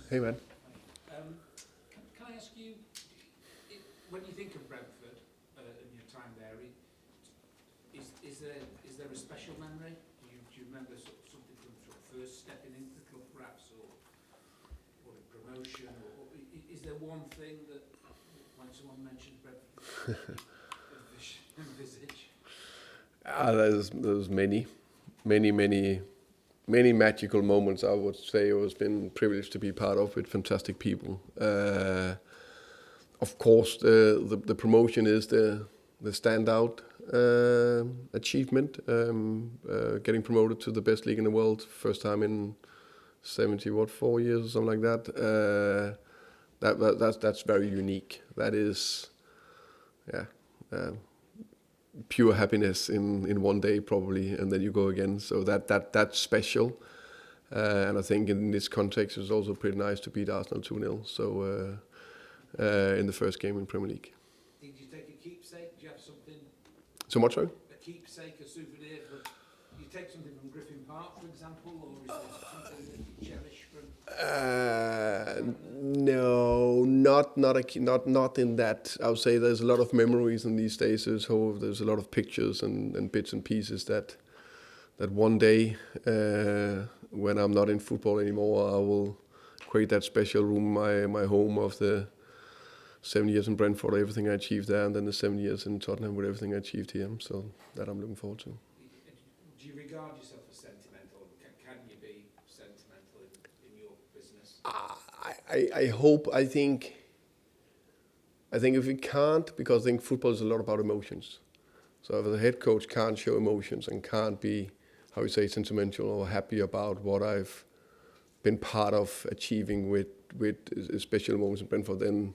Hey, man. Can I ask you, when you think of Brentford and your time there, is there a special memory? Do you remember something from first stepping into the club, perhaps, or a promotion, or is there one thing that when someone mentions Brentford, you envisage? There's many magical moments. I would say I've been privileged to be part of with fantastic people. Of course, the promotion is the standout achievement. Getting promoted to the best league in the world, first time in 4 years or something like that. That's very unique. That is, pure happiness in one day probably, and then you go again. So that's special. And I think in this context, it's also pretty nice to beat Arsenal 2-0. So in the first game in Premier League. Did you take a keepsake? Do you have something? So much, sorry? A keepsake, a souvenir? You take something from Griffin Park, for example, or is there something that you cherish from? No, not in that. I would say there's a lot of memories in these days. There's a lot of pictures and bits and pieces that one day, when I'm not in football anymore, I will create that special room, my home of the 7 years in Brentford, everything I achieved there, and then the 7 years in Tottenham with everything I achieved here. So that I'm looking forward to. Do you regard yourself as sentimental? Can you be sentimental in your business? I hope. I think if we can't, because I think football is a lot about emotions. So if the head coach can't show emotions and can't be, how you say, sentimental or happy about what I've been part of achieving with special moments in Brentford, then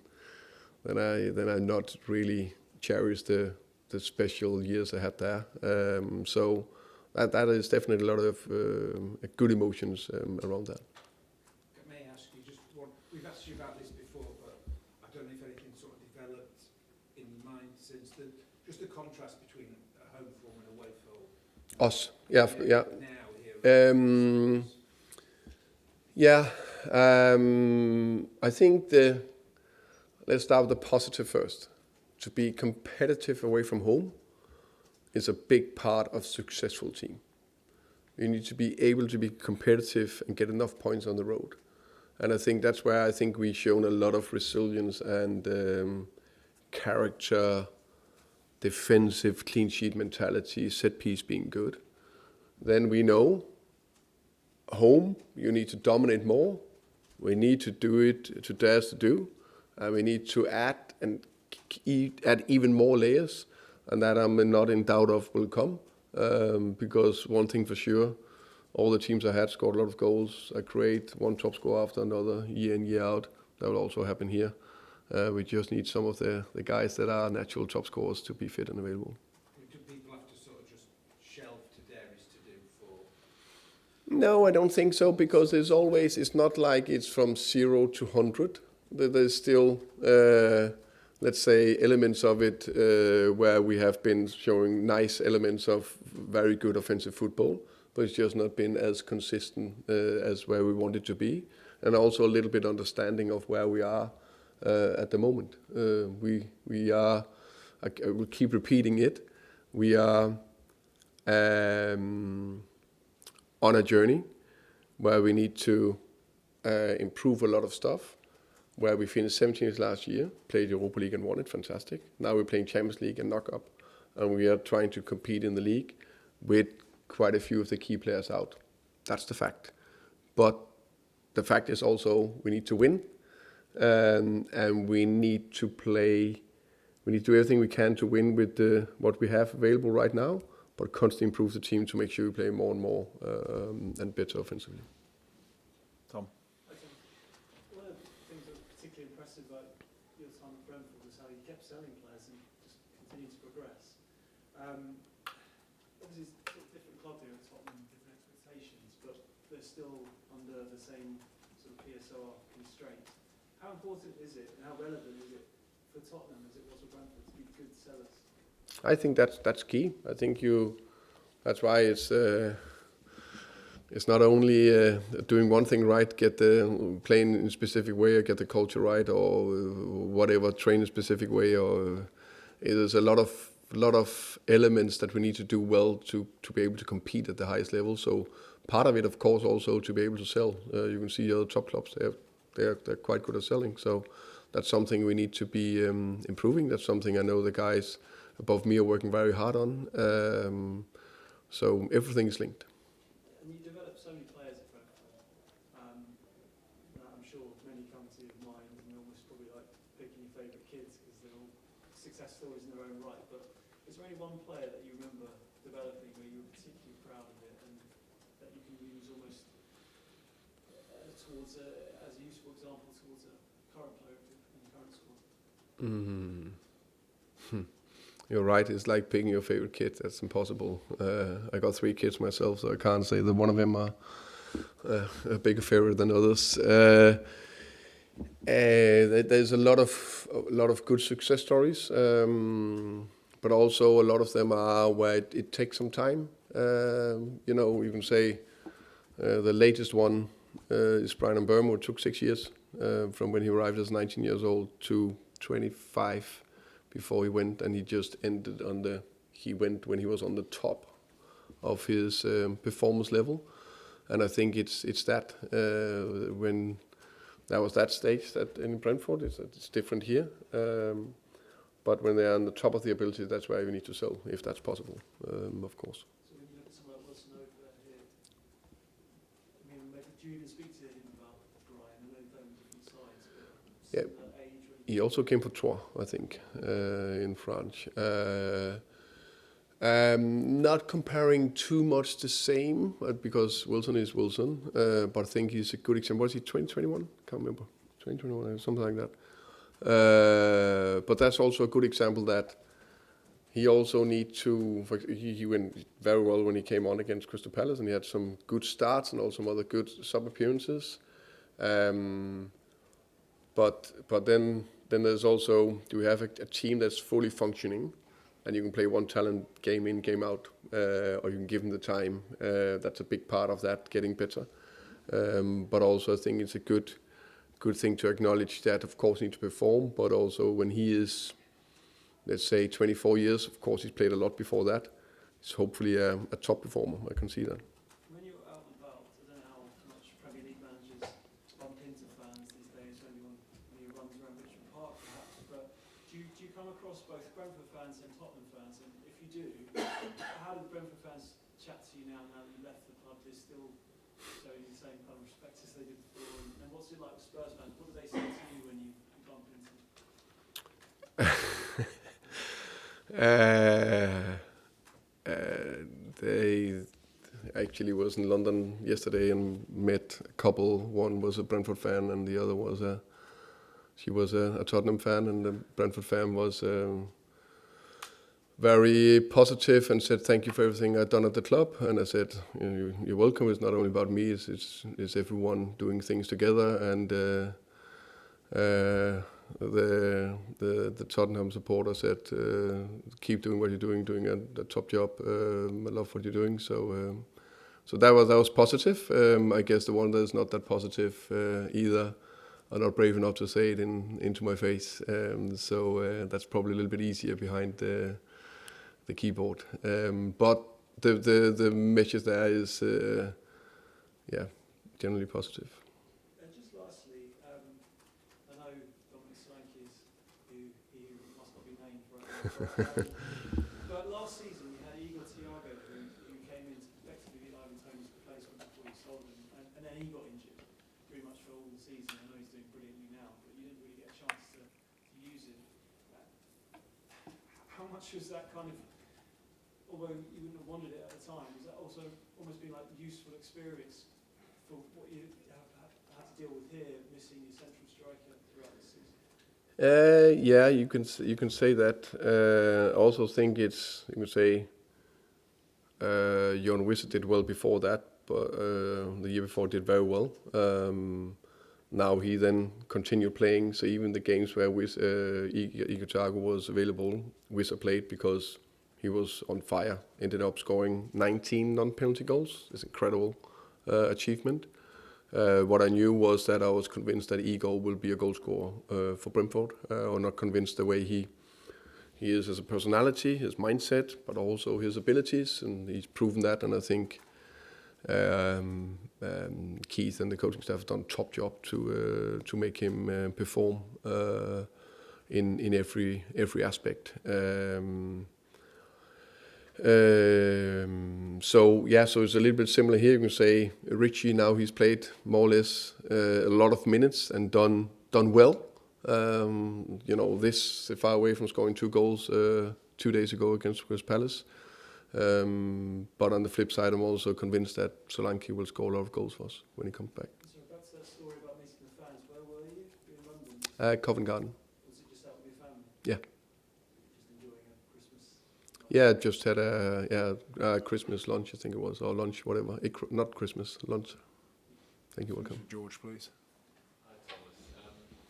I not really cherish the special years I had there. So that is definitely a lot of good emotions around that. May I ask you just one? We've asked you about this before, but I don't know if anything sort of developed in your mind since just the contrast between a home form and away form. Us, yeah. Now here. I think let's start with the positive first. To be competitive away from home is a big part of a successful team. You need to be able to be competitive and get enough points on the road. And I think that's where I think we've shown a lot of resilience and character, defensive, clean sheet mentality, set piece being good. Then we know home, you need to dominate more. We need to do it to dare to do. We need to add even more layers, and that I'm not in doubt of will come. Because one thing for sure, all the teams I had scored a lot of goals. I create one top scorer after another, year in, year out. That will also happen here. We just need some of the guys that are natural top scorers to be fit and available. Do people have to sort of just shelve to dare is to do for? No, I don't think so, because it's not like it's from 0 to 100. There's still, let's say, elements of it where we have been showing nice elements of very good offensive football, but it's just not been as consistent as where we want it to be. And also a little bit understanding of where we are at the moment. We are, I will keep repeating it, we are on a journey where we need to improve a lot of stuff. Where we finished 17th last year, played Europa League and won it, fantastic. Now we're playing Champions League and knock up, and we are trying to compete in the league with quite a few of the key players out. That's the fact. But the fact is also we need to win, and we need to play. We need to do everything we can to win with what we have available right now, but constantly improve the team to make sure we play more and more and better offensively. Tom. One of the things that was particularly impressive about your time at Brentford was how you kept selling players and just continued to progress. Obviously, it's a different club here at Tottenham, different expectations, but they're still under the same sort of PSR constraints. How important is it, and how relevant is it for Tottenham as it was for Brentford to be good sellers? I think that's key. I think that's why it's it's not only doing one thing right, get the playing in a specific way, or get the culture right, or whatever, train in a specific way, or there's a lot of elements that we need to do well to be able to compete at the highest level. So part of it, of course, also to be able to sell. You can see other top clubs; they're quite good at selling. So that's something we need to be improving. That's something I know the guys above me are working very hard on. So everything is linked. And you develop so many players at Brentford. I'm sure many come to mind, and you're almost probably like picking your favourite kids because they're all success stories in their own right. But is there any one player that you remember developing where you were particularly proud of it and that you can use almost towards as a useful example towards a current player in the current squad? You're right, it's like picking your favorite kid. That's impossible. I got 3 kids myself, so I can't say that one of them are a bigger favorite than others. There's a lot of good success stories, but also a lot of them are where it takes some time. You can say the latest one is Bryan Mbuemo. It took 6 years from when he arrived as 19 years old to 25 before he went, and he just ended he went when he was on the top of his performance level. And I think it's that when that was that stage that in Brentford, it's different here. But when they're on the top of the ability, that's where you need to sell, if that's possible, of course. So when you look at someone like Wilson over here, I mean, do you even speak to him about Bryan? I know they're on different sides, but Yeah. similar age. He also came for Troyes, I think, in France. Not comparing too much the same, because Wilson is Wilson, but I think he's a good example. Was he 2021? Can't remember. 2021, something like that. But that's also a good example that he also need to. He went very well when he came on against Crystal Palace, and he had some good starts and also some other good sub appearances. But then there's also, do we have a team that's fully functioning, and you can play one talent game in, game out, or you can give him the time. That's a big part of that, getting better. But also I think it's a good thing to acknowledge that, of course, he needs to perform, but also when he is, let's say, 24 years, of course, he's played a lot before that. He's hopefully a top performer. I can see that. When you're out and about, I don't know how much Premier League managers bump into fans these days, maybe when he runs around Richmond Park perhaps, but do you come across both Brentford fans and Tottenham fans? And if you do, how do the Brentford fans chat to you now that you left the club? They're still showing the same kind of respect as they did before? And what's it like with Spurs fans? What do they say to you when you bump into them? They actually was in London yesterday and met a couple. One was a Brentford fan, and the other was a Tottenham fan. And the Brentford fan was very positive and said, "Thank you for everything I've done at the club." And I said, "You're welcome. It's not only about me. It's everyone doing things together." And the Tottenham supporter said, "Keep doing what you're doing a top job. I love what you're doing." So that was positive. I guess the one that is not that positive either are not brave enough to say it into my face. So that's probably a little bit easier behind the keyboard. But the message there is, generally positive. Just lastly, I know Solanke is who must not be named right now. But last season you had Thiago who came in to effectively be Ivan Toney's replacement before you sold him, and then he got injured pretty much for all the season. I know he's doing brilliantly now, but you didn't really get a chance to use him. How much was that kind of, although you wouldn't have wanted it at the time, was that also almost been like useful experience for what you have had to deal with here, missing your central striker throughout the season? Yeah, you can say that. I also think it's, you can say, Yoane Wissa did well before that, but the year before did very well. Now he then continued playing, so even the games where Thiago was available, Wissa played because he was on fire. Ended up scoring 19 non-penalty goals. It's incredible. achievement. What I knew was that I was convinced that Igor will be a goal scorer for Brentford, or not convinced the way he is as a personality, his mindset, but also his abilities, and he's proven that. And I think Keith and the coaching staff have done a top job to make him perform in every aspect. So it's a little bit similar here. You can say Richy, now he's played more or less a lot of minutes and done well. This far away from scoring 2 goals 2 days ago against Crystal Palace. But on the flip side, I'm also convinced that Solanke will score a lot of goals for us when he comes back. So that's that story about meeting the fans. Where were you? You in London? Covent Garden. Was it just out with your family? Yeah. Just enjoying a Christmas? Yeah, just had a Christmas lunch, I think it was, or lunch, whatever. Not Christmas, lunch. Thank you, welcome. George, please. Hi, Thomas. I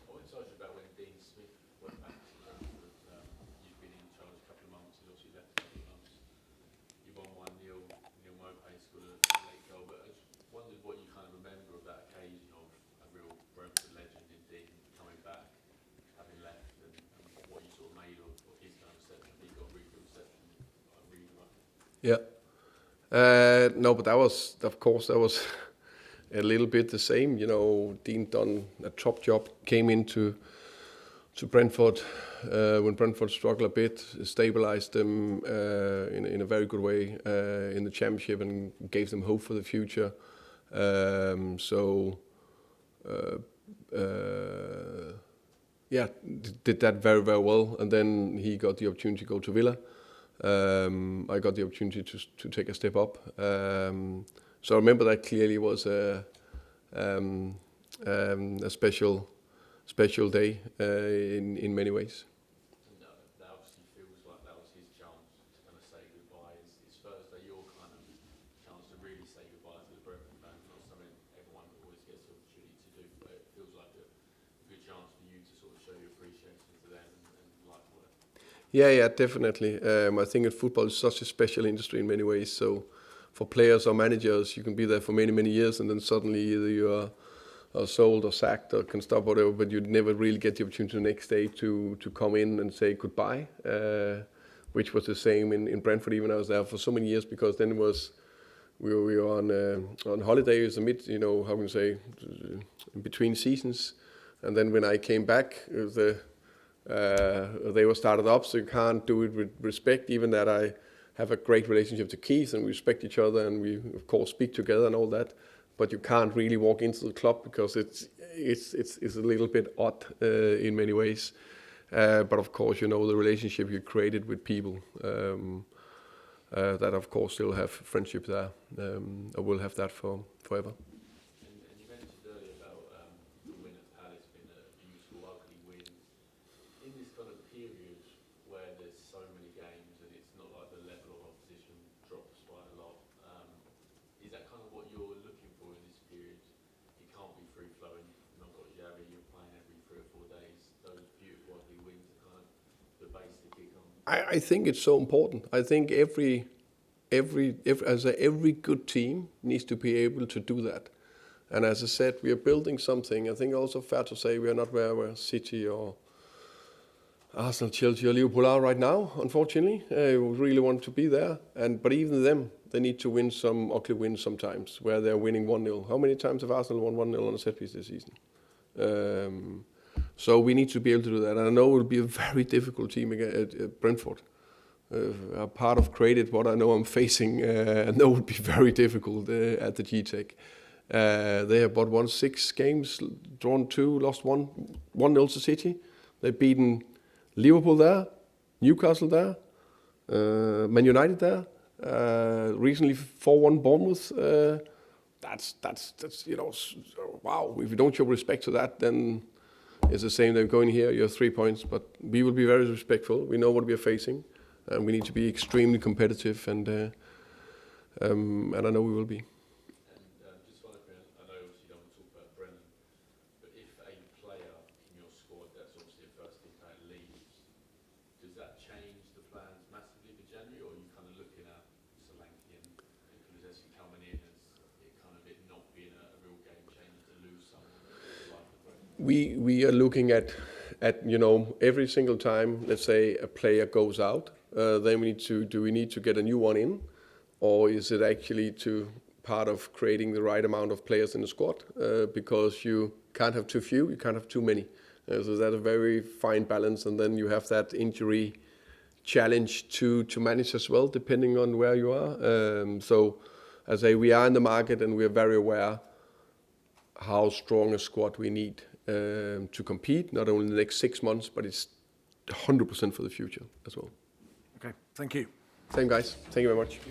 wanted to ask you about when Dean Smith went back to Brentford. You've been in charge a couple of months, he's obviously left a couple of months. You won 1-0, Neil Maupay scored a late goal, but I just wondered what you kind of remember of that occasion of a real Brentford legend in Dean coming back, having left, and what you sort of made of his kind of reception. He got a really good reception, I really liked it. Yeah. No, but that was, of course, a little bit the same. Dean done a top job, came into Brentford when Brentford struggled a bit, stabilised them in a very good way in the championship and gave them hope for the future. Did that very, very well. And then he got the opportunity to go to Villa. I got the opportunity to take a step up. So I remember that clearly was a special day in many ways. And that obviously feels like that was his chance to kind of say goodbye. Is Thursday your kind of chance to really say goodbye to the Brentford fans? Not something everyone always gets the opportunity to do, but it feels like a good chance for you to sort of show your appreciation to them and like what. Yeah, definitely. I think football is such a special industry in many ways. So for players or managers, you can be there for many, many years, and then suddenly either you are sold or sacked or can stop whatever, but you never really get the opportunity the next day to come in and say goodbye, which was the same in Brentford. Even I was there for so many years, because then we were on holidays, in between seasons, and then when I came back, they were started up, so you can't do it with respect. Even that I have a great relationship to Keith and we respect each other and we of course speak together and all that, but you can't really walk into the club because it's a little bit odd in many ways. But of course, the relationship you created with people, that of course still have friendship there. I will have that forever. And you mentioned earlier about the win at Palace being a beautiful, ugly win. In this kind of period where there's so many games and it's not like the level of opposition drops quite a lot, is that kind of what you're looking for in this period? It can't be free-flowing. You've not got Xavi, you're playing every 3 or 4 days. Those beautiful, ugly wins are kind of the base to kick on. I think it's so important. I think every good team needs to be able to do that. And as I said, we are building something. I think also fair to say we are not where City or Arsenal, Chelsea or Liverpool are right now, unfortunately. We really want to be there. But even them, they need to win some ugly wins sometimes, where they're winning 1-0. How many times have Arsenal won 1-0 on a set piece this season? So we need to be able to do that. And I know it will be a very difficult team at Brentford. A part of created what I know I'm facing, I know it would be very difficult at the G-Tech. They have won 6 games, drawn 2, lost 1-0 to City. They've beaten Liverpool there, Newcastle there, Man United there, recently 4-1 Bournemouth. That's wow. If you don't show respect to that, then it's the same. They're going here, you have 3 points, but we will be very respectful. We know what we are facing, and we need to be extremely competitive, and I know we will be. And just finally, I know obviously you don't want to talk about Brennan, but if a player in your squad that's obviously a first team player leaves, does that change the plans massively for January, or are you kind of looking at Solanke and Kulusevski coming in as it kind of it not we are looking at every single time, let's say a player goes out, then do we need to get a new one in, or is it actually part of creating the right amount of players in the squad? Because you can't have too few, you can't have too many. So that's a very fine balance, and then you have that injury challenge to manage as well, depending on where you are. So as I say, we are in the market and we are very aware how strong a squad we need to compete, not only in the next 6 months, but it's 100% for the future as well. Okay, thank you. Same guys, thank you very much.